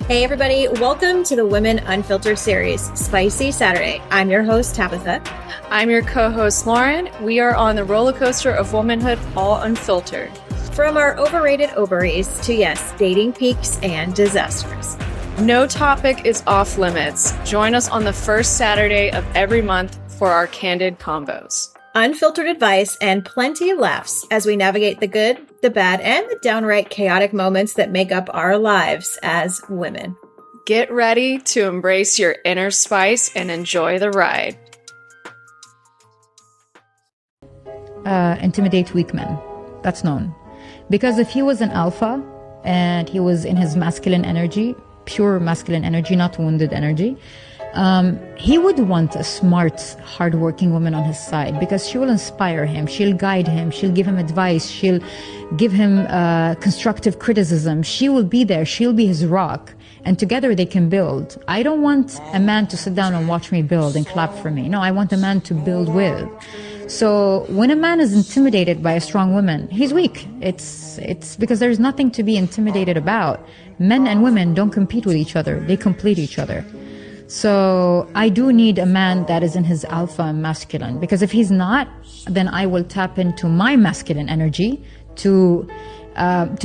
Hey, everybody. Welcome to the Women Unfiltered series, Spicy Saturday. I'm your host, Tabitha. I'm your co-host, Lauren. We are on the roller coaster of womanhood, all unfiltered. From our overrated ovaries to, yes, dating peaks and disasters. No topic is off limits. Join us on the first Saturday of every month for our candid combos. Unfiltered advice and plenty of laughs as we navigate the good, the bad, and the downright chaotic moments that make up our lives as women. Get ready to embrace your inner spice and enjoy the ride. Intimidate weak men. That's known. Because if he was an alpha and he was in his masculine energy, pure masculine energy, not wounded energy, he would want a smart, hardworking woman on his side because she will inspire him, she'll guide him, she'll give him advice, she'll give him constructive criticism. She will be there, she'll be his rock, and together they can build. I don't want a man to sit down and watch me build and clap for me. No, I want a man to build with. So when a man is intimidated by a strong woman, he's weak. It's because there's nothing to be intimidated about. Men and women don't compete with each other, they complete each other. So I do need a man that is in his alpha and masculine, because if he's not, then I will tap into my masculine energy to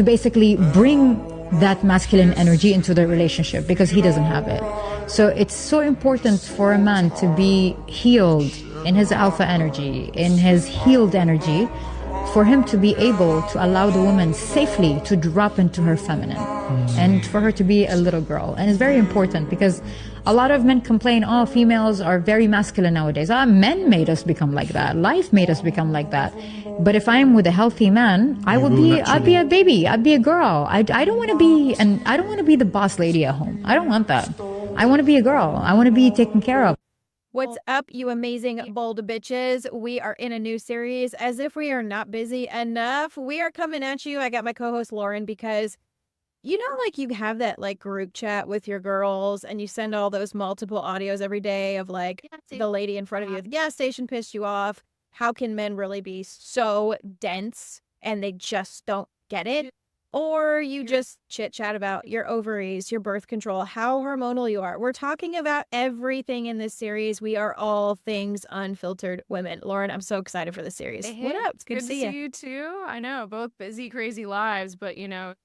basically bring that masculine energy into the relationship, because he doesn't have it. So it's so important for a man to be healed in his alpha energy, in his healed energy, for him to be able to allow the woman safely to drop into her feminine and for her to be a little girl. And it's very important because a lot of men complain, oh, females are very masculine nowadays. Men made us become like that. Life made us become like that. But if I'm with a healthy man, I'd be a baby. I'd be a girl. I don't want to be, and I don't want to be the boss lady at home. I don't want that. I want to be a girl. I want to be taken care of. What's up, you amazing bold bitches? We are in a new series. As if we are not busy enough, we are coming at you. I got my co-host Lauren, because you know, like, you have that like group chat with your girls and you send all those multiple audios every day of like the lady in front of you at the gas station pissed you off. How can men really be so dense and they just don't get it? Or you just chit chat about your ovaries, your birth control, how hormonal you are. We're talking about everything in this series. We are all things unfiltered women. Lauren, I'm so excited for this series. Hey, what up? It's good to see you too. I know, both busy, crazy lives, but you know,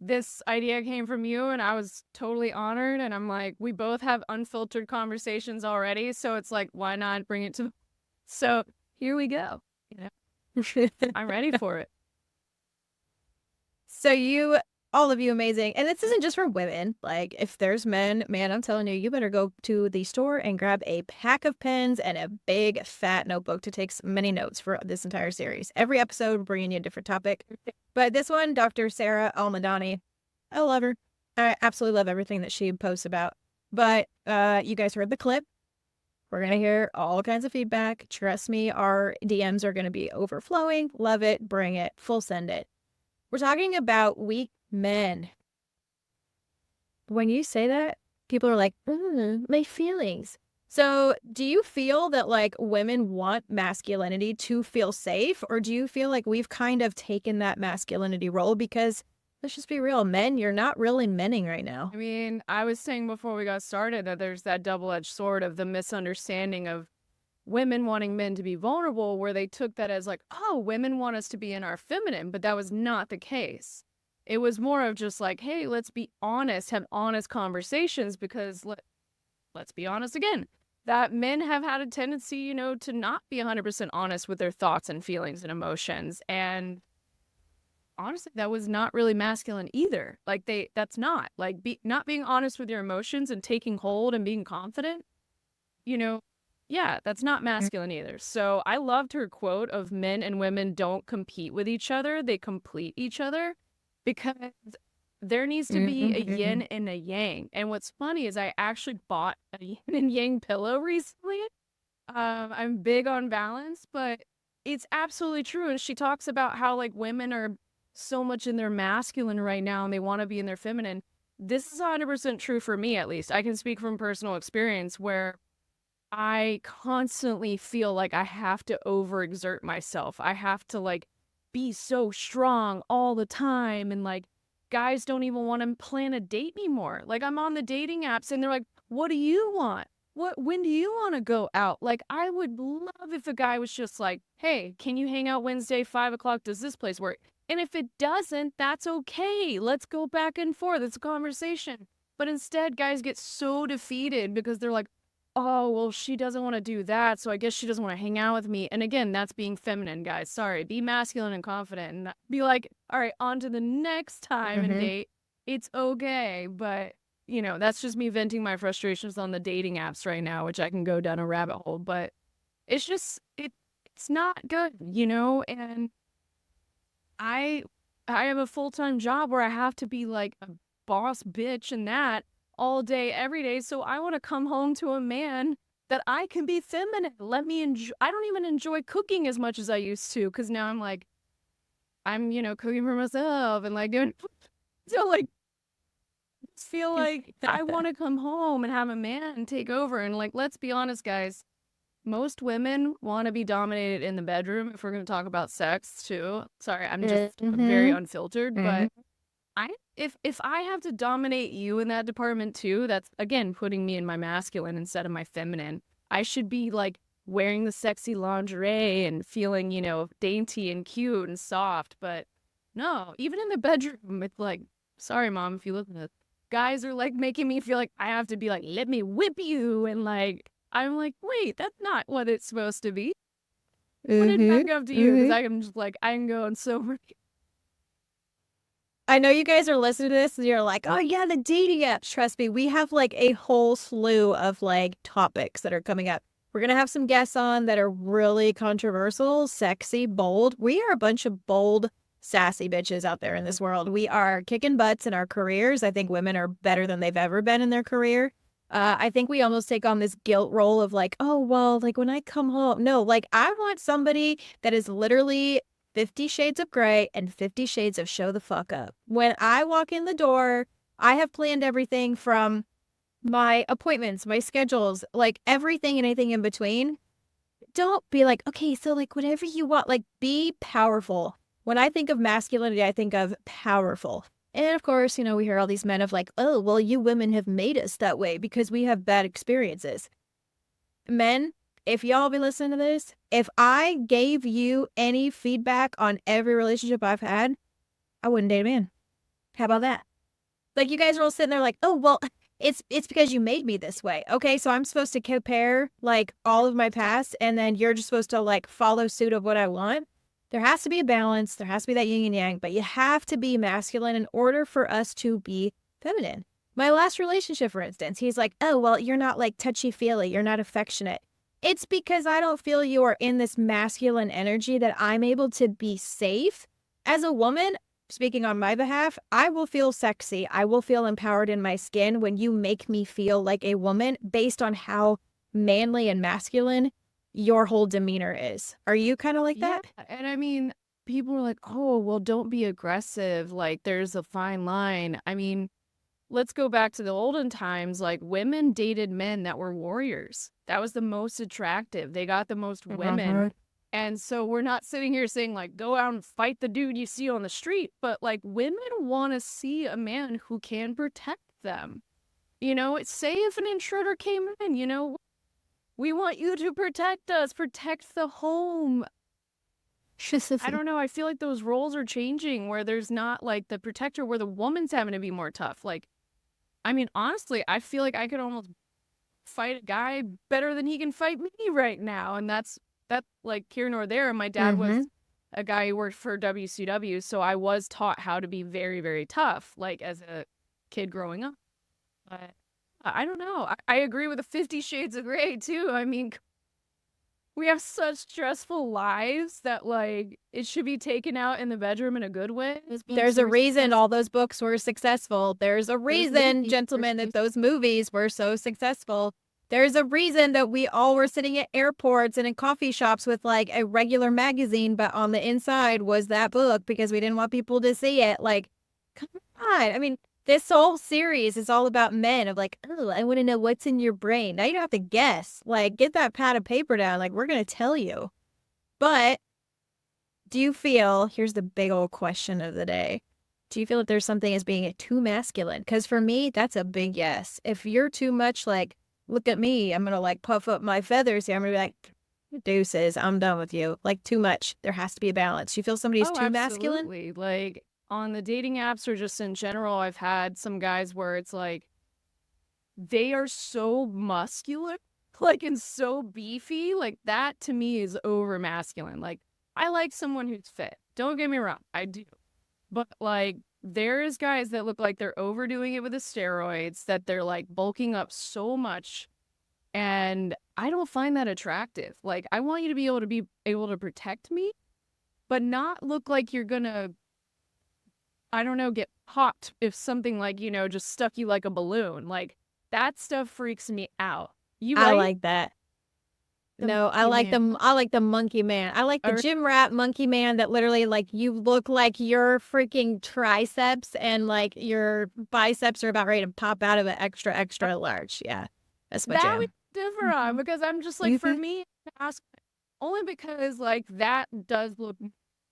this idea came from you and I was totally honored. And I'm like, we both have unfiltered conversations already. So it's like, why not bring it to So here we go. You know, I'm ready for it. So you, all of you amazing. And this isn't just for women. Like, if there's men, man, I'm telling you, you better go to the store and grab a pack of pens and a big fat notebook to take many notes for this entire series. Every episode, we're bringing you a different topic. But this one, Dr. Sarah Almadani, I love her. I absolutely love everything that she posts about. But you guys heard the clip. We're going to hear all kinds of feedback. Trust me, our DMs are going to be overflowing. Love it. Bring it. Full send it. We're talking about weak men. When you say that, people are like, my feelings. So do you feel that like women want masculinity to feel safe? Or do you feel like we've kind of taken that masculinity role? Because let's just be real, men, you're not really menning right now. I mean, I was saying before we got started that there's that double-edged sword of the misunderstanding of women wanting men to be vulnerable, where they took that as like, oh, women want us to be in our feminine, but that was not the case. It was more of just like, hey, let's be honest, have honest conversations, because let's be honest again, that men have had a tendency, you know, to not be 100% honest with their thoughts and feelings and emotions. And honestly, that was not really masculine either. Like that's not like not being honest with your emotions and taking hold and being confident, you know. Yeah, that's not masculine either. So I loved her quote of men and women don't compete with each other. They complete each other, because there needs to be a yin and a yang. And what's funny is I actually bought a yin and yang pillow recently. I'm big on balance, but it's absolutely true. And she talks about how like women are so much in their masculine right now and they want to be in their feminine. This is 100% true for me, at least. I can speak from personal experience where I constantly feel like I have to overexert myself. I have to like be so strong all the time and like guys don't even want to plan a date anymore. Like, I'm on the dating apps and they're like, what do you want? When do you want to go out? Like, I would love if a guy was just like, hey, can you hang out Wednesday, 5 o'clock? Does this place work? And if it doesn't, that's okay. Let's go back and forth. It's a conversation. But instead, guys get so defeated because they're like, oh, well, she doesn't want to do that, so I guess she doesn't want to hang out with me. And again, that's being feminine, guys. Sorry. Be masculine and confident and be like, all right, on to the next time and date. It's okay. But, that's just me venting my frustrations on the dating apps right now, which I can go down a rabbit hole. But it's just, it's not good, and I have a full-time job where I have to be like a boss bitch and that all day, every day. So I want to come home to a man that I can be feminine. Let me enjoy. I don't even enjoy cooking as much as I used to because now I'm like, cooking for myself and like doing, so like, feel like I want to come home and have a man take over. And like, let's be honest, guys. Most women want to be dominated in the bedroom if we're going to talk about sex too. Sorry, I'm just very unfiltered, but if I have to dominate you in that department too, that's again putting me in my masculine instead of my feminine. I should be like wearing the sexy lingerie and feeling, dainty and cute and soft, but no, even in the bedroom, it's like, sorry mom, if you look at this, guys are like making me feel like I have to be like, let me whip you, and like I'm like, wait, that's not what it's supposed to be. Put it back up to you because I am just like, I'm going so. I know you guys are listening to this and you're like, oh yeah, the dating apps. Trust me, we have like a whole slew of like topics that are coming up. We're going to have some guests on that are really controversial, sexy, bold. We are a bunch of bold, sassy bitches out there in this world. We are kicking butts in our careers. I think women are better than they've ever been in their career. I think we almost take on this guilt role of like, oh, well, like when I come home. No, like I want somebody that is literally 50 Shades of Grey and 50 Shades of show the fuck up. When I walk in the door, I have planned everything from my appointments, my schedules, like everything and anything in between. Don't be like, okay, so like whatever you want, like be powerful. When I think of masculinity, I think of powerful. And of course, we hear all these men of like, oh, well, you women have made us that way because we have bad experiences. Men, if y'all be listening to this, if I gave you any feedback on every relationship I've had, I wouldn't date a man. How about that? Like you guys are all sitting there like, oh, well, it's because you made me this way. Okay, so I'm supposed to compare like all of my past and then you're just supposed to like follow suit of what I want. There has to be a balance. There has to be that yin and yang, but you have to be masculine in order for us to be feminine. My last relationship, for instance, he's like, oh, well, you're not like touchy-feely. You're not affectionate. It's because I don't feel you are in this masculine energy that I'm able to be safe. As a woman, speaking on my behalf, I will feel sexy. I will feel empowered in my skin when you make me feel like a woman based on how manly and masculine your whole demeanor is. Are you kind of like that? And I mean, people are like, oh, well, don't be aggressive. Like, there's a fine line. I mean, let's go back to the olden times. Like, women dated men that were warriors. That was the most attractive. They got the most women. And so we're not sitting here saying, like, go out and fight the dude you see on the street. But, like, women want to see a man who can protect them. Say if an intruder came in, we want you to protect us, protect the home. I don't know. I feel like those roles are changing where there's not like the protector where the woman's having to be more tough. Like, I mean, honestly, I feel like I could almost fight a guy better than he can fight me right now. And that's like here nor there. My dad was a guy who worked for WCW. So I was taught how to be very, very tough, like as a kid growing up. But I don't know. I agree with the 50 Shades of Grey too. I mean, we have such stressful lives that like it should be taken out in the bedroom in a good way. There's a reason all those books were successful. There's a reason, gentlemen, that those movies were so successful. There's a reason that we all were sitting at airports and in coffee shops with like a regular magazine, but on the inside was that book because we didn't want people to see it. Like, come on. I mean, this whole series is all about men of like, oh, I want to know what's in your brain. Now you don't have to guess. Like, get that pad of paper down. Like, we're going to tell you. But do you feel, here's the big old question of the day. Do you feel that there's something as being too masculine? Because for me, that's a big yes. If you're too much like, look at me, I'm going to like puff up my feathers here. I'm going to be like, deuces, I'm done with you. Like too much. There has to be a balance. You feel somebody's Oh, too masculine? absolutely. Like on the dating apps or just in general, I've had some guys where it's like they are so muscular, like and so beefy. Like that to me is over masculine. Like I like someone who's fit. Don't get me wrong, I do. But like there is guys that look like they're overdoing it with the steroids, that they're like bulking up so much. And I don't find that attractive. Like I want you to be able to protect me, but not look like you're gonna, I don't know, get popped if something like, just stuck you like a balloon. Like that stuff freaks me out. You I like like that. the No, I monkey like man? the I like the monkey man. I like the Or gym rat monkey man that literally like you look like your freaking triceps and like your biceps are about ready to pop out of it extra large. Yeah. That's my that we jam. differ on because I'm just like, for Mhm. me, ask only because like that does look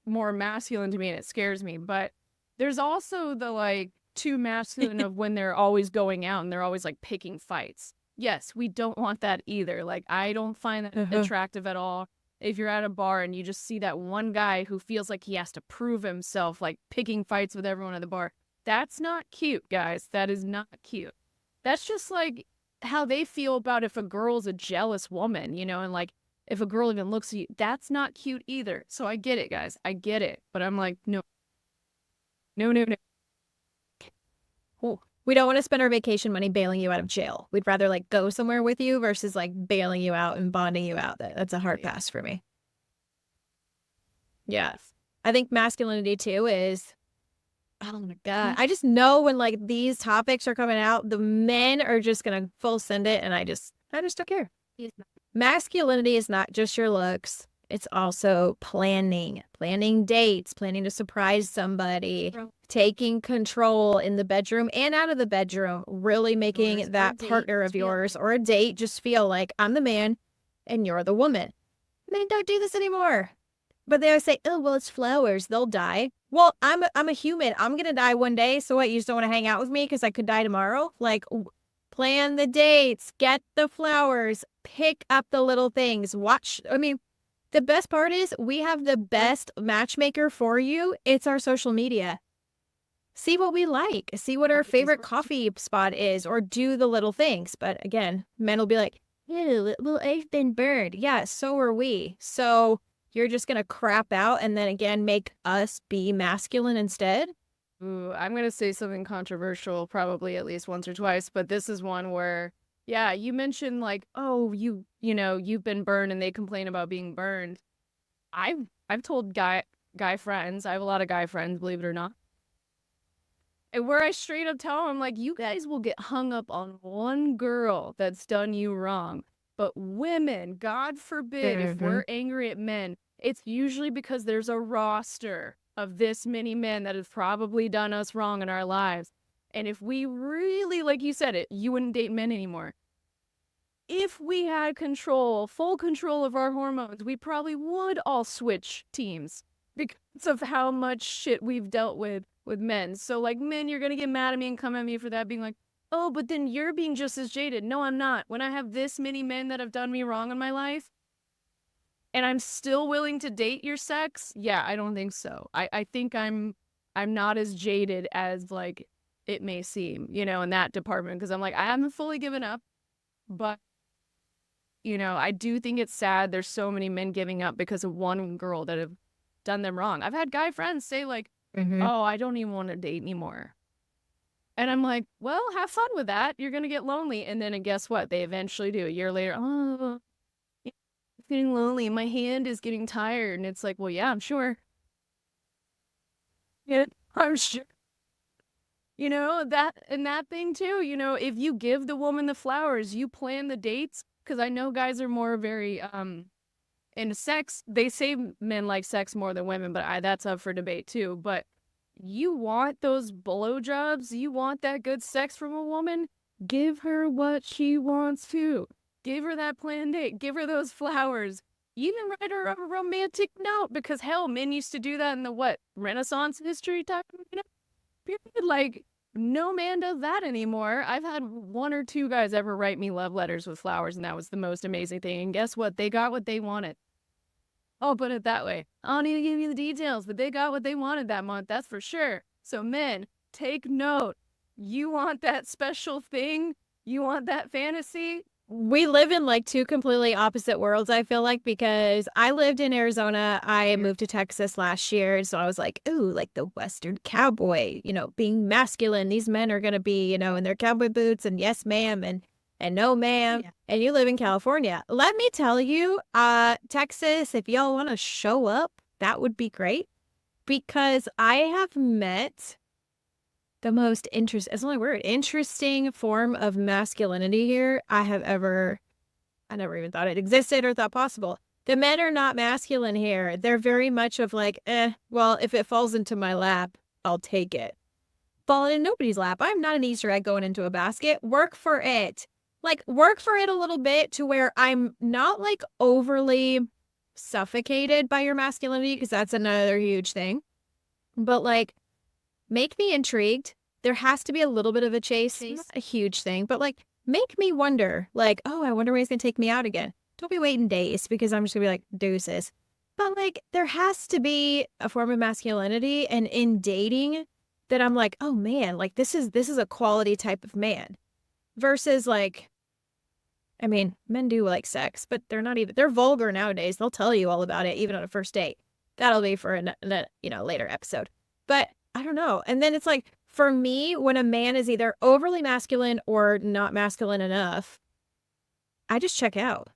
more masculine to me and it scares me. But there's also the like too masculine of when they're always going out and they're always like picking fights. Yes, we don't want that either. Like I don't find that attractive at all. If you're at a bar and you just see that one guy who feels like he has to prove himself, like picking fights with everyone at the bar, that's not cute, guys. That is not cute. That's just like how they feel about if a girl's a jealous woman, and like if a girl even looks at you, that's not cute either. So I get it, guys. I get it. But I'm like, no, no, no, no. Cool. We don't want to spend our vacation money bailing you out of jail. We'd rather like go somewhere with you versus like bailing you out and bonding you out. That's a hard pass for me. Yeah. I think masculinity too is, oh my God. I just know when like these topics are coming out, the men are just going to full send it. And I just don't care. Masculinity is not just your looks. It's also planning dates, planning to surprise somebody, taking control in the bedroom and out of the bedroom, really making that partner of yours or a date just feel like I'm the man and you're the woman. Men don't do this anymore. But they always say, oh, well, it's flowers. They'll die. Well, I'm a human. I'm going to die one day. So what? You just don't want to hang out with me because I could die tomorrow? Like, plan the dates, get the flowers, pick up the little things, watch. I mean, the best part is we have the best matchmaker for you. It's our social media. See what we like. See what our favorite coffee spot is or do the little things. But again, men will be like, ew, well, I've been burned. Yeah, so are we. So you're just going to crap out and then again make us be masculine instead? Ooh, I'm going to say something controversial probably at least once or twice, but this is one where, yeah, you mentioned like, oh, you've been burned and they complain about being burned. I've told guy friends, I have a lot of guy friends, believe it or not. And where I straight up tell them, like, you guys will get hung up on one girl that's done you wrong. But women, God forbid, if we're angry at men, it's usually because there's a roster of this many men that have probably done us wrong in our lives. And if we really, like you said it, you wouldn't date men anymore. If we had full control of our hormones, we probably would all switch teams because of how much shit we've dealt with men. So like men, you're going to get mad at me and come at me for that being like, oh, but then you're being just as jaded. No, I'm not. When I have this many men that have done me wrong in my life and I'm still willing to date your sex, yeah, I don't think so. I think I'm not as jaded as like it may seem, in that department because I'm like, I haven't fully given up, but I do think it's sad there's so many men giving up because of one girl that have done them wrong. I've had guy friends say like, oh, I don't even want to date anymore. And I'm like, well, have fun with that. You're going to get lonely. And then guess what? They eventually do. A year later, oh, I'm getting lonely. My hand is getting tired. And it's like, well, yeah, I'm sure. Yeah, I'm sure. That thing too, if you give the woman the flowers, you plan the dates. Because I know guys are more very, in sex, they say men like sex more than women, but that's up for debate too. But you want those blowjobs, you want that good sex from a woman, give her what she wants to. Give her that planned date, give her those flowers. Even write her a romantic note because hell, men used to do that in the Renaissance history time, Period. Like, no man does that anymore. I've had 1 or 2 guys ever write me love letters with flowers, and that was the most amazing thing. And guess what? They got what they wanted. I'll put it that way. I don't need to give you the details, but they got what they wanted that month. That's for sure. So men, take note. You want that special thing? You want that fantasy? We live in like 2 completely opposite worlds, I feel like, because I lived in Arizona. I moved to Texas last year. So I was like, ooh, like the Western cowboy, being masculine. These men are going to be, in their cowboy boots and yes, ma'am, and no, ma'am. Yeah. And you live in California. Let me tell you, Texas, if y'all want to show up, that would be great, because I have met the most interesting form of masculinity here I never even thought it existed or thought possible. The men are not masculine here. They're very much of like, well, if it falls into my lap, I'll take it. Fall in nobody's lap. I'm not an Easter egg going into a basket. Work for it. Like, work for it a little bit to where I'm not like overly suffocated by your masculinity, because that's another huge thing. But like, make me intrigued. There has to be a little bit of a chase. Not a huge thing, but like, make me wonder, like, oh, I wonder when he's going to take me out again. Don't be waiting days, because I'm just going to be like, deuces. But like, there has to be a form of masculinity, and in dating that I'm like, oh man, like this is a quality type of man, versus like, I mean, men do like sex, but they're vulgar nowadays. They'll tell you all about it, even on a first date. That'll be for a later episode. But I don't know. And then it's like, for me, when a man is either overly masculine or not masculine enough, I just check out.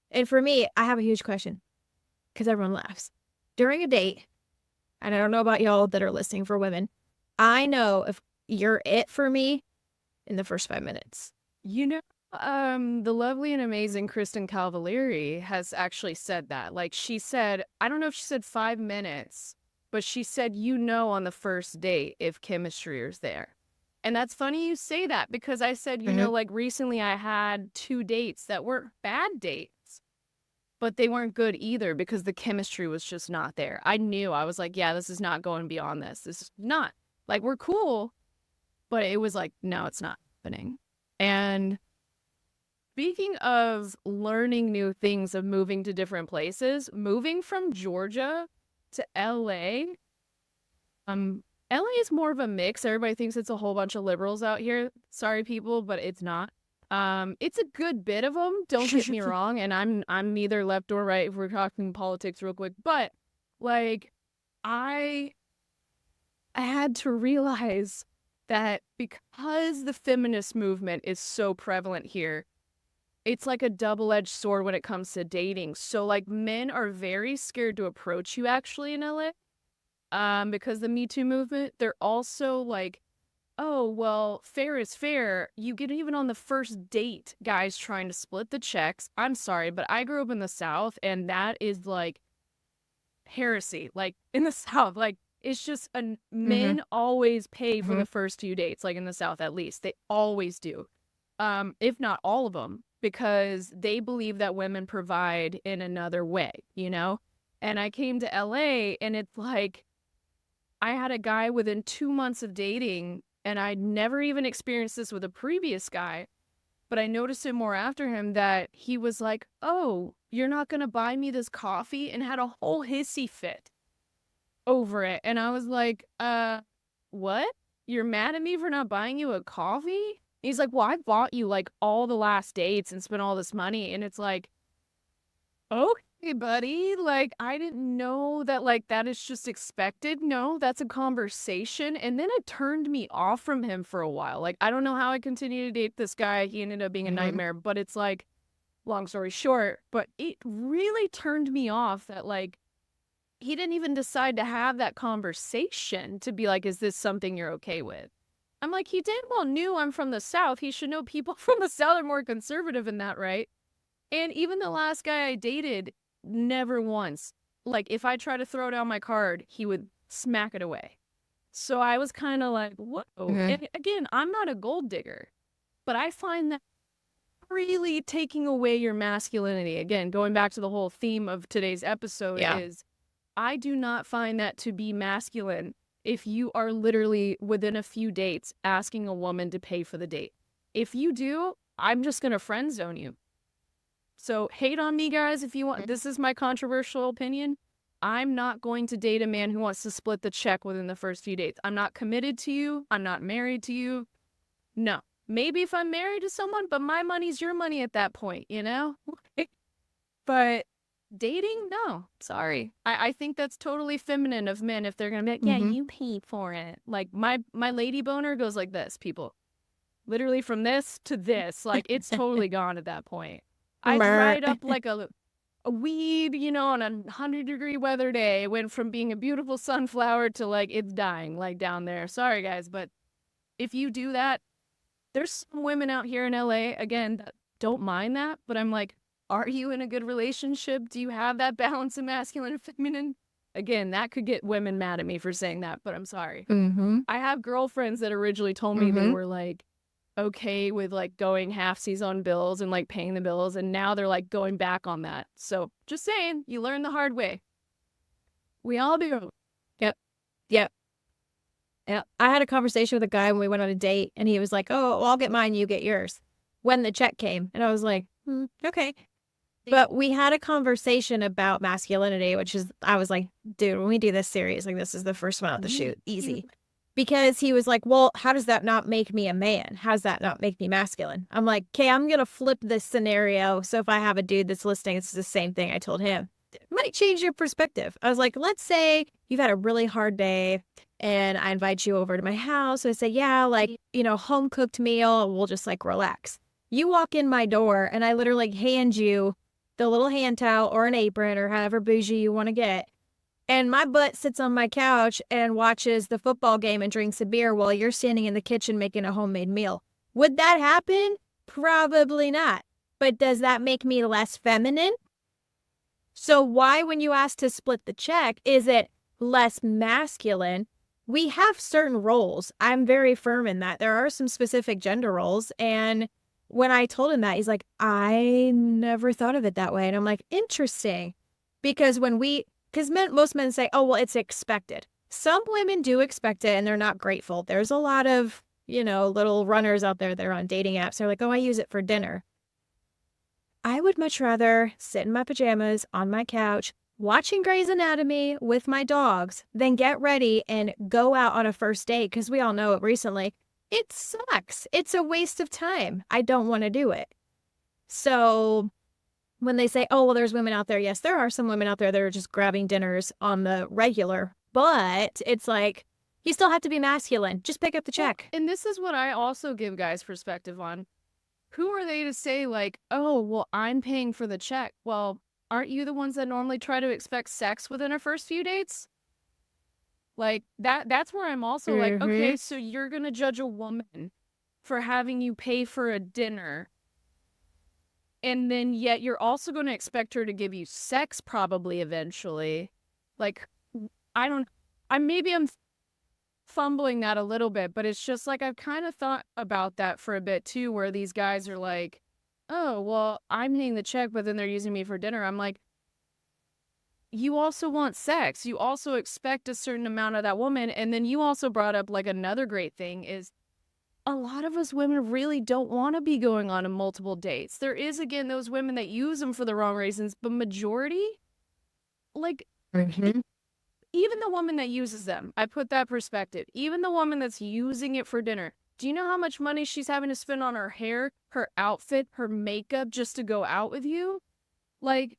And for me, I have a huge question, because everyone laughs. During a date, and I don't know about y'all that are listening for women, I know if you're it for me in the first 5 minutes. The lovely and amazing Kristen Cavallari has actually said that. Like, she said, I don't know if she said 5 minutes, but she said, on the first date if chemistry is there. And that's funny you say that, because I said, like recently I had 2 dates that weren't bad dates, but they weren't good either, because the chemistry was just not there. I was like, yeah, this is not going beyond this. This is not, like, we're cool, but it was like, no, it's not happening. And speaking of learning new things, of moving to different places, moving from Georgia to LA. LA is more of a mix. Everybody thinks it's a whole bunch of liberals out here. Sorry, people, but it's not. It's a good bit of them. Don't get me wrong. And I'm neither left or right if we're talking politics real quick. But like, I had to realize that because the feminist movement is so prevalent here, it's like a double-edged sword when it comes to dating. So like, men are very scared to approach you actually in LA. Because the Me Too movement, they're also like, oh, well, fair is fair. You get even on the first date, guys trying to split the checks. I'm sorry, but I grew up in the South, and that is like heresy. Like, in the South, like, it's just men always pay for the first few dates, like in the South at least. They always do. If not all of them, because they believe that women provide in another way, And I came to LA, and it's like, I had a guy within 2 months of dating, and I'd never even experienced this with a previous guy, but I noticed it more after him, that he was like, oh, you're not going to buy me this coffee, and had a whole hissy fit over it. And I was like, what? You're mad at me for not buying you a coffee? He's like, well, I bought you like all the last dates and spent all this money. And it's like, okay, buddy, like, I didn't know that, like, that is just expected. No, that's a conversation. And then it turned me off from him for a while. Like, I don't know how I continued to date this guy. He ended up being a nightmare, but it's like, long story short, but it really turned me off that, like, he didn't even decide to have that conversation to be like, is this something you're okay with? I'm like, he damn well knew I'm from the South. He should know people from the South are more conservative in that, right? And even the last guy I dated, never once. Like, if I try to throw down my card, he would smack it away. So I was kind of like, whoa. And again, I'm not a gold digger, but I find that really taking away your masculinity. Again, going back to the whole theme of today's episode is, I do not find that to be masculine if you are literally within a few dates asking a woman to pay for the date. If you do, I'm just going to friend zone you. So hate on me, guys, if you want. This is my controversial opinion. I'm not going to date a man who wants to split the check within the first few dates. I'm not committed to you. I'm not married to you. No. Maybe if I'm married to someone, but my money's your money at that point, you know? But dating, no. Sorry. I think that's totally feminine of men if they're going to be like, yeah, you paid for it. Like, my lady boner goes like this, people. Literally from this to this. Like, it's totally gone at that point. I dried up like a weed, you know, on a 100-degree weather day. It went from being a beautiful sunflower to, like, it's dying, like, down there. Sorry, guys, but if you do that, there's some women out here in LA, again, that don't mind that, but I'm like, are you in a good relationship? Do you have that balance of masculine and feminine? Again, that could get women mad at me for saying that, but I'm sorry. I have girlfriends that originally told me they were, like, okay with, like, going halfsies on bills and, like, paying the bills, and now they're, like, going back on that. So, just saying, you learn the hard way. We all do. Yep. Yeah, I had a conversation with a guy when we went on a date, and he was like, oh, well, I'll get mine, you get yours, when the check came. And I was like, okay. But we had a conversation about masculinity, which is, I was like, dude, when we do this series, like, this is the first one out the chute, easy. Because he was like, well, how does that not make me a man? How does that not make me masculine? I'm like, okay, I'm going to flip this scenario. So if I have a dude that's listening, it's the same thing I told him. It might change your perspective. I was like, let's say you've had a really hard day and I invite you over to my house. And I say, yeah, like, you know, home cooked meal. We'll just like relax. You walk in my door and I literally hand you the little hand towel or an apron or however bougie you want to get. And my butt sits on my couch and watches the football game and drinks a beer while you're standing in the kitchen making a homemade meal. Would that happen? Probably not. But does that make me less feminine? So why, when you ask to split the check, is it less masculine? We have certain roles. I'm very firm in that. There are some specific gender roles. And when I told him that, he's like, I never thought of it that way. And I'm like, interesting. Because most men say, oh, well, it's expected. Some women do expect it and they're not grateful. There's a lot of, you know, little runners out there that are on dating apps. They're like, oh, I use it for dinner. I would much rather sit in my pajamas on my couch watching Grey's Anatomy with my dogs than get ready and go out on a first date, because we all know it recently. It sucks. It's a waste of time. I don't want to do it. So when they say, oh, well, there's women out there. Yes, there are some women out there that are just grabbing dinners on the regular, but it's like, you still have to be masculine. Just pick up the check. And this is what I also give guys perspective on. Who are they to say, like, oh, well, I'm paying for the check? Well, aren't you the ones that normally try to expect sex within our first few dates? Like, that's where I'm also like, okay, so you're going to judge a woman for having you pay for a dinner, and then yet you're also going to expect her to give you sex probably eventually. Like, I'm fumbling that a little bit, but it's just like I've kind of thought about that for a bit too, where these guys are like, oh, well, I'm paying the check, but then they're using me for dinner. I'm like, you also want sex. You also expect a certain amount of that woman. And then you also brought up, like, another great thing is a lot of us women really don't want to be going on multiple dates. There is, again, those women that use them for the wrong reasons, but majority, like, even the woman that uses them, I put that perspective, even the woman that's using it for dinner, do you know how much money she's having to spend on her hair, her outfit, her makeup just to go out with you? Like,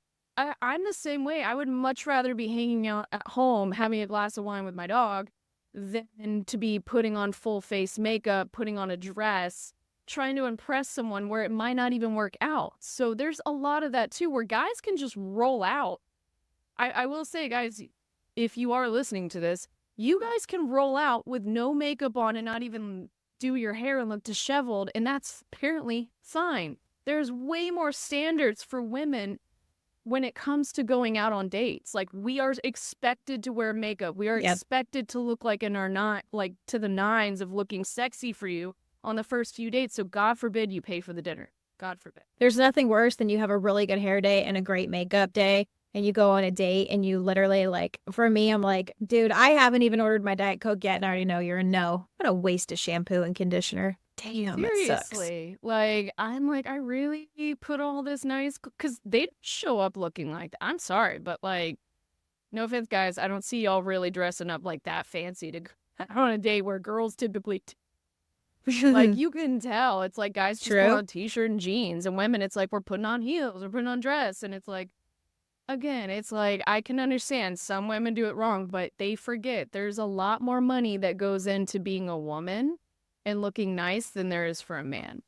I'm the same way. I would much rather be hanging out at home, having a glass of wine with my dog, than to be putting on full face makeup, putting on a dress, trying to impress someone where it might not even work out. So there's a lot of that too, where guys can just roll out. I will say, guys, if you are listening to this, you guys can roll out with no makeup on and not even do your hair and look disheveled, and that's apparently fine. There's way more standards for women when it comes to going out on dates. Like, we are expected to wear makeup. We are expected to look like in our like to the nines of looking sexy for you on the first few dates. So God forbid you pay for the dinner. God forbid. There's nothing worse than you have a really good hair day and a great makeup day, and you go on a date and you literally like, for me, I'm like, dude, I haven't even ordered my Diet Coke yet and I already know you're a no. What a waste of shampoo and conditioner. Damn, it sucks. Seriously. Like, I'm like, I really put all this nice, because they don't show up looking like that. I'm sorry, but like, no offense, guys, I don't see y'all really dressing up like that fancy to go on a date where girls typically, like, you can tell. It's like guys just put True. on a t-shirt and jeans, and women, it's like we're putting on heels, we're putting on dress, and it's like, again, it's like, I can understand some women do it wrong, but they forget there's a lot more money that goes into being a woman and looking nice than there is for a man.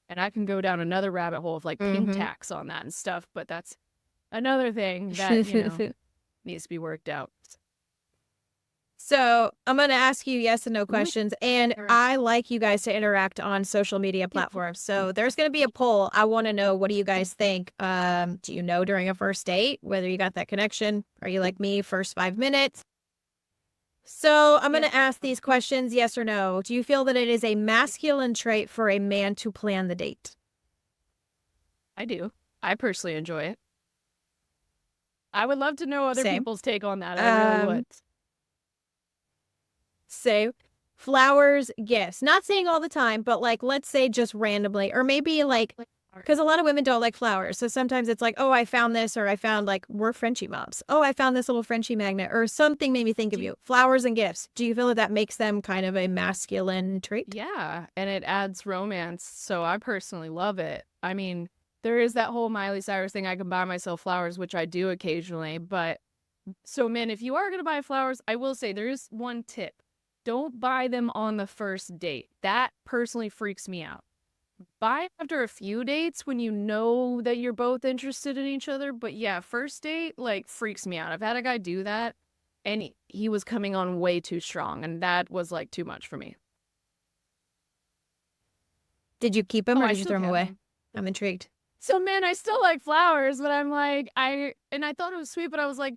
And I can go down another rabbit hole of like pink Mhm. tax on that and stuff, but that's another thing that, needs to be worked out. So I'm going to ask you yes and no Mm-hmm. questions. And I like you guys to interact on social media platforms. So there's going to be a poll. I want to know, what do you guys think? Do you know during a first date whether you got that connection? Are you like me, first 5 minutes? So I'm going to ask these questions, yes or no. Do you feel that it is a masculine trait for a man to plan the date? I do. I personally enjoy it. I would love to know other Same. people's take on that. I really would. Say flowers, gifts. Not saying all the time, but like, let's say just randomly, or maybe like, because a lot of women don't like flowers. So sometimes it's like, oh, I found this, or I found like, we're Frenchie moms. Oh, I found this little Frenchie magnet, or something made me think of you. Flowers and gifts. Do you feel that that makes them kind of a masculine trait? Yeah, and it adds romance, so I personally love it. I mean, there is that whole Miley Cyrus thing, I can buy myself flowers, which I do occasionally, but so men, if you are going to buy flowers, I will say there is one tip. Don't buy them on the first date. That personally freaks me out. Buy after a few dates when you know that you're both interested in each other, but yeah, first date like freaks me out. I've had a guy do that and he was coming on way too strong, and that was like too much for me. Did you keep them or I did you still throw them kept away? them. I'm intrigued. So man, I still like flowers, but I'm like, I thought it was sweet, but I was like,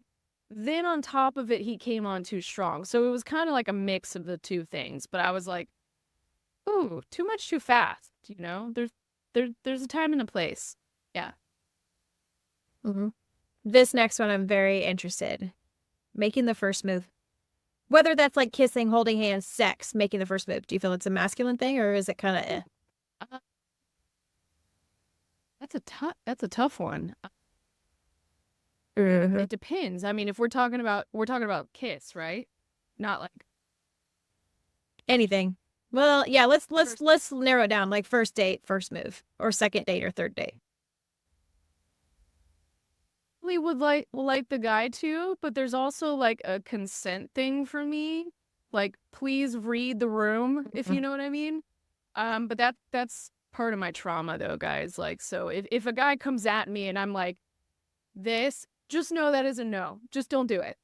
then on top of it, he came on too strong. So it was kind of like a mix of the two things. But I was like, ooh, too much too fast. There's a time and a place. Yeah. Mm-hmm. This next one, I'm very interested. Making the first move. Whether that's like kissing, holding hands, sex, making the first move. Do you feel it's a masculine thing, or is it kind of Uh, that's a tough one. It depends. I mean, if we're talking about kiss, right? Not like anything? Well, yeah, First- let's narrow it down, like first date, first move, or second date or third date. we would like the guy too, but there's also like a consent thing for me. Like, please read the room, if you know what I mean. But that's part of my trauma though, guys. Like, so if a guy comes at me and I'm like, this, just know that is a no. Just don't do it.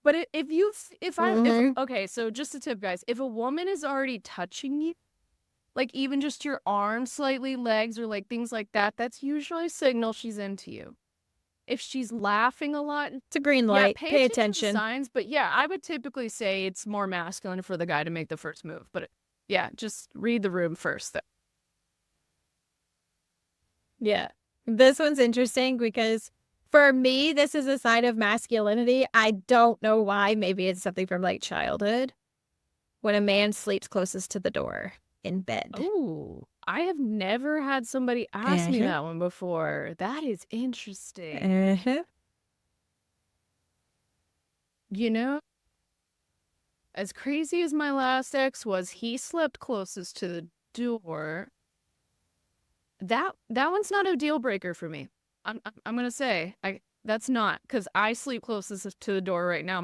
But okay, so just a tip, guys. If a woman is already touching you, like even just your arms slightly, legs, or like things like that, that's usually a signal she's into you. If she's laughing a lot, It's a green yeah, light. pay Pay attention to attention. signs. But yeah, I would typically say it's more masculine for the guy to make the first move. But yeah, just read the room first, though. Yeah. This one's interesting because for me, this is a sign of masculinity. I don't know why. Maybe it's something from like childhood. When a man sleeps closest to the door in bed. Oh, I have never had somebody ask me Uh-huh. that one before. That is interesting. Uh-huh. You know, as crazy as my last ex was, he slept closest to the door. That one's not a deal breaker for me. I'm gonna say that's not, because I sleep closest to the door right now.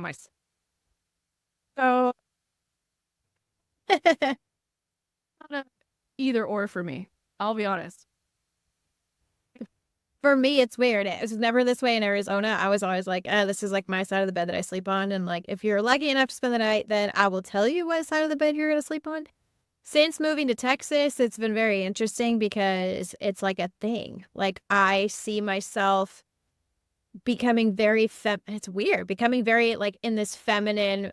So not a either or for me. I'll be honest. For me, it's weird. It was never this way in Arizona. I was always like, this is like my side of the bed that I sleep on. And like, if you're lucky enough to spend the night, then I will tell you what side of the bed you're going to sleep on. Since moving to Texas, it's been very interesting because it's like a thing. Like, I see myself becoming very, it's weird, becoming very like in this feminine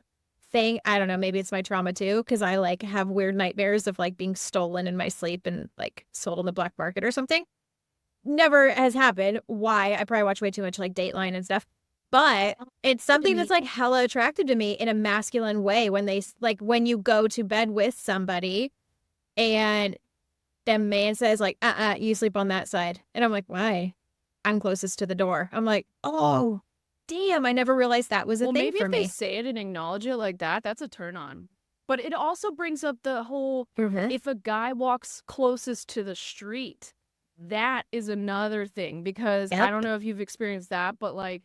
thing. I don't know, maybe it's my trauma too, because I like have weird nightmares of like being stolen in my sleep and like sold on the black market or something. never has happened. Why? I probably watch way too much like Dateline and stuff. But it's something that's like hella attractive to me in a masculine way when they like when you go to bed with somebody and the man says like, you sleep on that side. And I'm like, why? I'm closest to the door. I'm like, oh, damn, I never realized that was a Well, thing maybe for if they me. say it and acknowledge it like that, that's a turn on. But it also brings up the whole Mhm. if a guy walks closest to the street, that is another thing because I Yep. don't know if you've experienced that, but like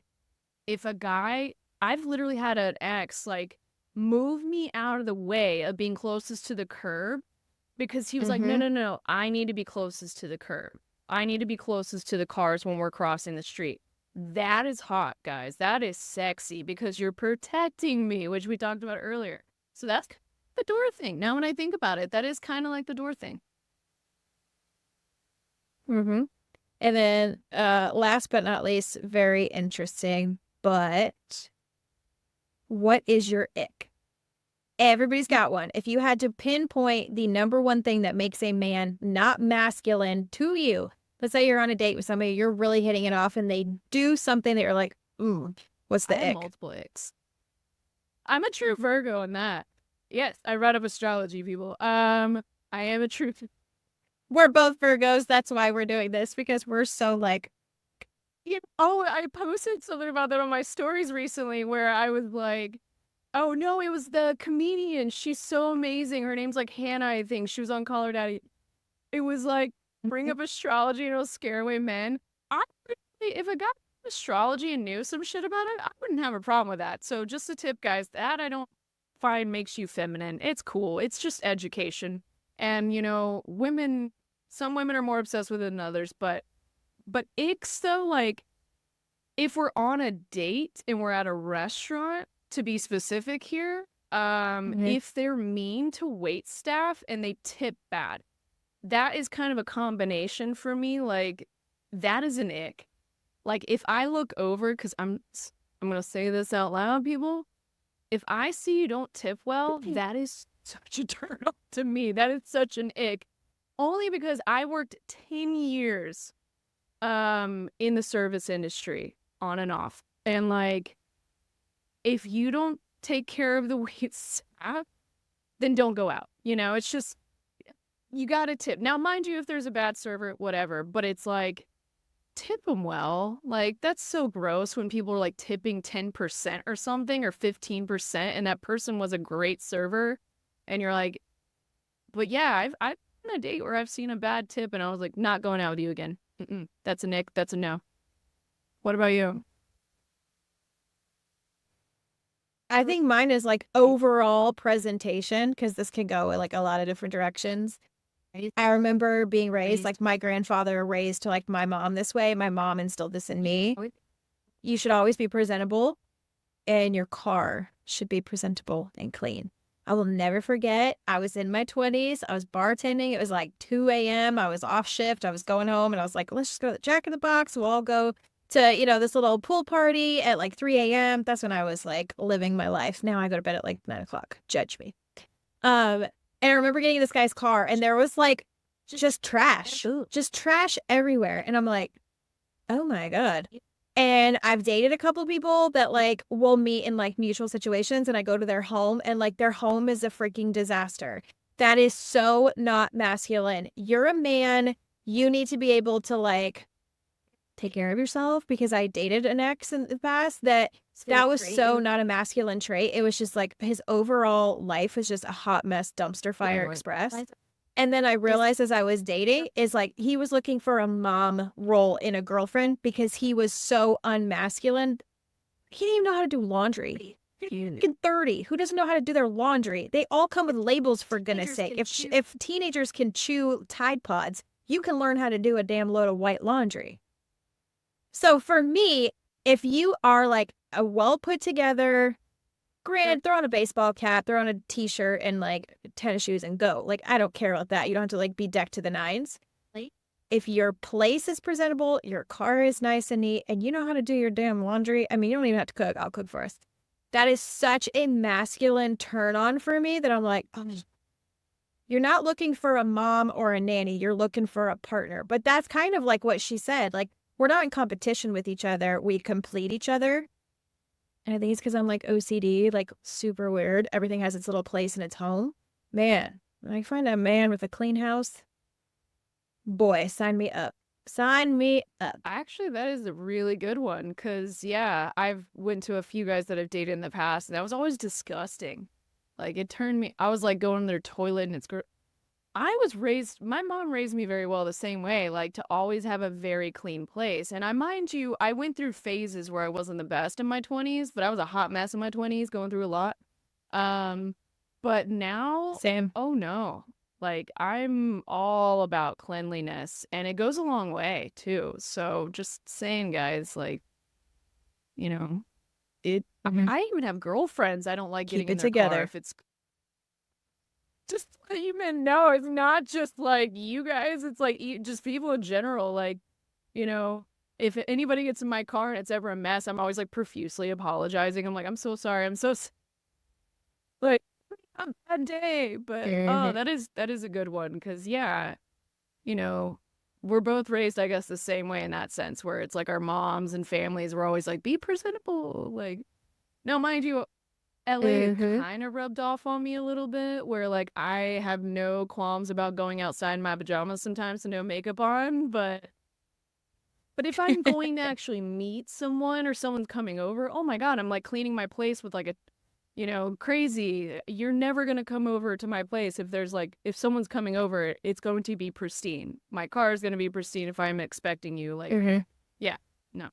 if a guy, I've literally had an ex like move me out of the way of being closest to the curb because he was like, no, Mhm. no, no, I need to be closest to the curb. I need to be closest to the cars when we're crossing the street. That is hot, guys. That is sexy because you're protecting me, which we talked about earlier. So that's the door thing. Now, when I think about it, that is kind of like the door thing. Mhm. And then last but not least, very interesting, but what is your ick? Everybody's got one. If you had to pinpoint the number one thing that makes a man not masculine to you, let's say you're on a date with somebody, you're really hitting it off, and they do something that you're like, ooh, what's I the have ick? multiple icks. I'm a true Virgo in that. Yes, I read up astrology, people. I am a true. We're both Virgos. That's why we're doing this because we're so like, Oh, I posted something about that on my stories recently where I was like, oh no, it was the comedian. She's so amazing. Her name's like Hannah, I think. She was on Call Her Daddy. It was like, bring up astrology and it'll scare away men. I really, if I got astrology and knew some shit about it, I wouldn't have a problem with that. So just a tip, guys, that I don't find makes you feminine. It's cool. It's just education. And you know, women, some women are more obsessed with it than others, but icks though, like if we're on a date and we're at a restaurant, to be specific here, Mhm. if they're mean to wait staff and they tip bad, that is kind of a combination for me. Like that is an ick. Like if I look over, because I'm gonna say this out loud, people. If I see you don't tip well, that is such a turn off to me. That is such an ick. Only because I worked 10 years in the service industry on and off. And like if you don't take care of the wait staff, then don't go out. You know, it's just you got to tip. Now, mind you, if there's a bad server, whatever, but it's like tip them well. Like that's so gross when people are like tipping 10% or something or 15% and that person was a great server and you're like, but yeah, I've been on a date where I've seen a bad tip and I was like, not going out with you again. That's a nick. That's a no. What about you? I think mine is like overall presentation because this can go in like a lot of different directions. I remember being raised like my grandfather raised to like my mom this way. My mom instilled this in me. You should always be presentable and your car should be presentable and clean. I will never forget. I was in my 20s. I was bartending. It was like 2 a.m. I was off shift. I was going home and I was like, let's just go to the Jack in the Box. We'll all go to, this little pool party at like 3 a.m. That's when I was like living my life. Now I go to bed at like 9 o'clock. Judge me. And I remember getting in this guy's car and there was like just trash everywhere. And I'm like, oh my God. And I've dated a couple people that like will meet in like mutual situations and I go to their home and like their home is a freaking disaster. That is so not masculine. You're a man. You need to be able to like take care of yourself because I dated an ex in the past that was so not a masculine trait. It was just like his overall life was just a hot mess dumpster fire express. And then I realized as I was dating is like he was looking for a mom role in a girlfriend because he was so unmasculine. He didn't even know how to do laundry. Freaking 30. Who doesn't know how to do their laundry? They all come with labels for goodness sake. If teenagers can chew Tide Pods, you can learn how to do a damn load of white laundry. So for me, if you are like a well put together, granted, throw on a baseball cap, throw on a t-shirt and like tennis shoes and go. Like, I don't care about that. You don't have to like be decked to the nines. If your place is presentable, your car is nice and neat, and you know how to do your damn laundry, I mean, you don't even have to cook. I'll cook for us. That is such a masculine turn on for me that I'm like, oh, You're not looking for a mom or a nanny. You're looking for a partner. But that's kind of like what she said. Like, we're not in competition with each other. We complete each other. And I think it's because I'm like OCD, like super weird. Everything has its little place in its home. Man, when I find a man with a clean house, boy, sign me up. Sign me up. Actually, that is a really good one because, yeah, I've went to a few guys that I've dated in the past, and that was always disgusting. Like, it turned me, I was like going to their toilet, and I was raised, my mom raised me very well the same way, like to always have a very clean place. And mind you, I went through phases where I wasn't the best in my 20s, but I was a hot mess in my 20s, going through a lot. Um, but now, Same. oh no. Like, I'm all about cleanliness, and it goes a long way too. So just saying, guys, like, you know, I even have girlfriends I don't like Keep getting in it their car together. if it's just to let you men know, it's not just like you guys, it's like just people in general. Like, you know, if anybody gets in my car and it's ever a mess, I'm always like profusely apologizing. I'm like, I'm so sorry. Like, a bad day. But oh, Mhm. that is a good one because yeah, you know, we're both raised, I guess, the same way in that sense, where it's like our moms and families were always like, be presentable. Like, now, mind you, LA kind of rubbed off on me a little bit, where like I have no qualms about going outside in my pajamas sometimes and no makeup on, but if I'm going to actually meet someone or someone's coming over, oh my God, I'm like cleaning my place with like a, you know, crazy. You're never going to come over to my place if there's like, if someone's coming over, it's going to be pristine. My car is going to be pristine if I'm expecting you. Like, yeah, no.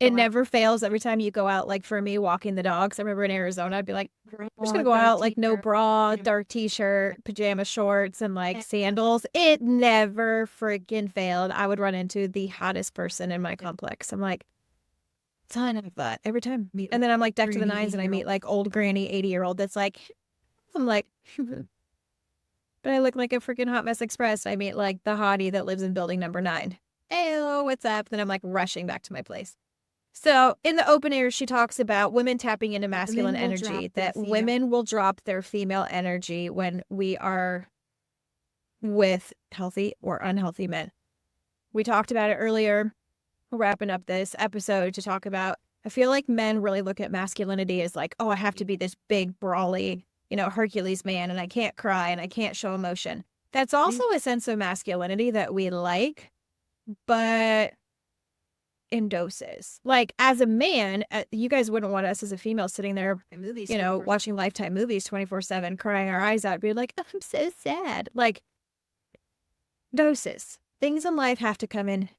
It never fails every time you go out. Like for me, walking the dogs, I remember in Arizona, I'd be like, I'm just gonna go out like no bra, dark t-shirt, pajama shorts, and like sandals. It never freaking failed. I would run into the hottest person in my complex. I'm like, ton of that every time. And then I'm like decked to the nines and I meet like old granny 80-year-old that's like, I'm like, but I look like a freaking hot mess express. I meet like the hottie that lives in building number 9. Hey, what's up? Then I'm like rushing back to my place. So in the open air, she talks about women tapping into masculine energy, that women will drop their female energy when we are with healthy or unhealthy men. We talked about it earlier. We're wrapping up this episode to talk about, I feel like men really look at masculinity as like, oh, I have to be this big, brawly, you know, Hercules man, and I can't cry and I can't show emotion. That's also a sense of masculinity that we like, but in doses. Like as a man, you guys wouldn't want us as a female sitting there, you know, watching Lifetime movies 24/7, crying our eyes out, being like, oh, I'm so sad. Like doses. Things in life have to come in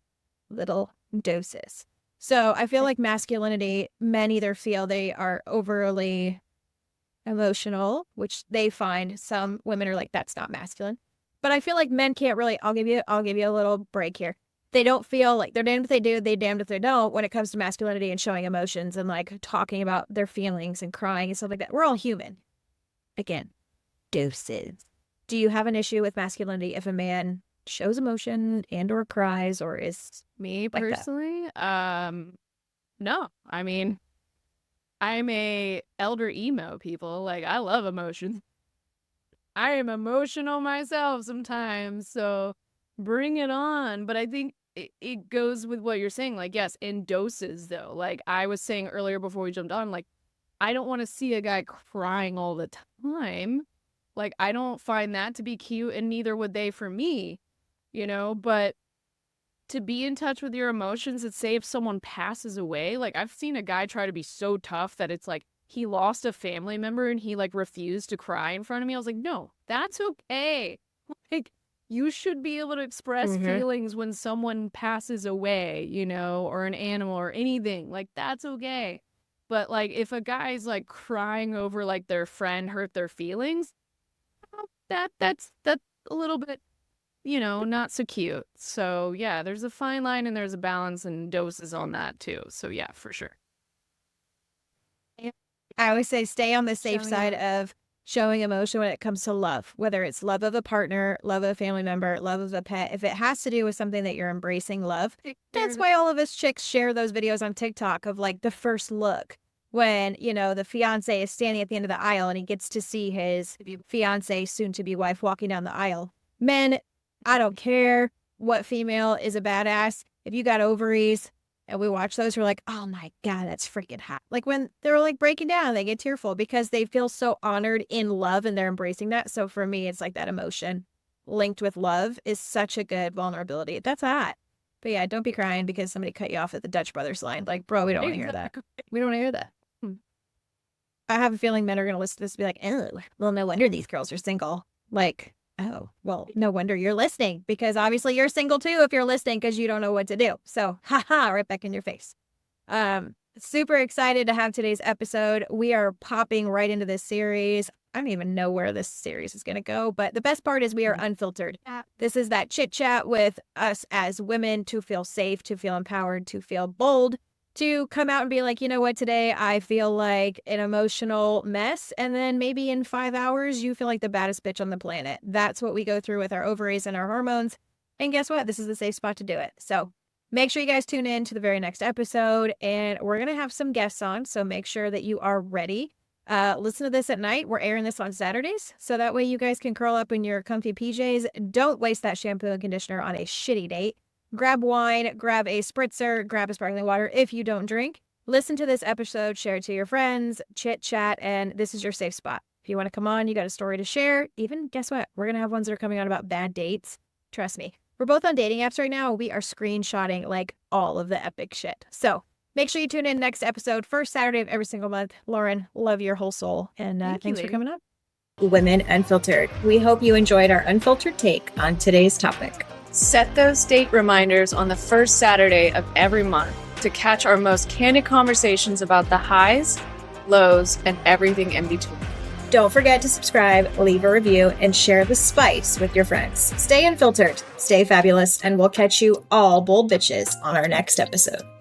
little doses. So I feel like masculinity, men either feel they are overly emotional, which they find some women are like, that's not masculine. But I feel like men can't really, I'll give you a little break here. They don't feel like they're damned if they do, they damned if they don't when it comes to masculinity and showing emotions and like talking about their feelings and crying and stuff like that. We're all human. Again, doses. Do you have an issue with masculinity if a man shows emotion and or cries or is Me like that? personally, no. I mean, I'm a elder emo people. Like, I love emotions. I am emotional myself sometimes, so bring it on. But I think it goes with what you're saying. Like, yes, in doses, though. Like, I was saying earlier before we jumped on, like, I don't want to see a guy crying all the time. Like, I don't find that to be cute, and neither would they for me, you know? But to be in touch with your emotions and say if someone passes away, like, I've seen a guy try to be so tough that it's like, he lost a family member and he like refused to cry in front of me. I was like, no, that's okay. Like, you should be able to express feelings when someone passes away, you know, or an animal or anything. Like, that's okay. But like, if a guy's like crying over like their friend hurt their feelings, well, that's a little bit, you know, not so cute. So yeah, there's a fine line and there's a balance and doses on that too. So yeah, for sure. I always say stay on the safe side of showing emotion when it comes to love, whether it's love of a partner, love of a family member, love of a pet. If it has to do with something that you're embracing love, that's why all of us chicks share those videos on TikTok of like the first look. when, you know, the fiance is standing at the end of the aisle and he gets to see his fiance, soon to be wife, walking down the aisle. Men, I don't care what female is a badass. If you got ovaries and we watch those, we're like, oh my God, that's freaking hot. Like when they're like breaking down, they get tearful because they feel so honored in love and they're embracing that. So for me, it's like that emotion linked with love is such a good vulnerability. That's hot. But yeah, don't be crying because somebody cut you off at the Dutch Brothers line. Like, bro, we don't want to hear that. We don't want to hear that. I have a feeling men are going to listen to this and be like, oh, well, no wonder these girls are single. Like, oh, well, no wonder you're listening because obviously you're single too if you're listening because you don't know what to do. So, haha, right back in your face. Super excited to have today's episode. We are popping right into this series. I don't even know where this series is going to go, but the best part is we are unfiltered. This is that chit chat with us as women to feel safe, to feel empowered, to feel bold, to come out and be like, you know what, today I feel like an emotional mess. And then maybe in 5 hours, you feel like the baddest bitch on the planet. That's what we go through with our ovaries and our hormones. And guess what? This is the safe spot to do it. So make sure you guys tune in to the very next episode. And we're going to have some guests on. So make sure that you are ready. Listen to this at night. We're airing this on Saturdays. So that way you guys can curl up in your comfy PJs. Don't waste that shampoo and conditioner on a shitty date. Grab wine, grab a spritzer, grab a sparkling water if you don't drink. Listen to this episode, share it to your friends, chit chat, and this is your safe spot. If you want to come on, you got a story to share. Even, guess what? We're going to have ones that are coming on about bad dates. Trust me. We're both on dating apps right now. We are screenshotting like all of the epic shit. So make sure you tune in next episode, first Saturday of every single month. Lauren, love your whole soul. And thanks for coming up. Women Unfiltered. We hope you enjoyed our unfiltered take on today's topic. Set those date reminders on the first Saturday of every month to catch our most candid conversations about the highs, lows, and everything in between. Don't forget to subscribe, leave a review, and share the spice with your friends. Stay unfiltered, stay fabulous, and we'll catch you all bold bitches on our next episode.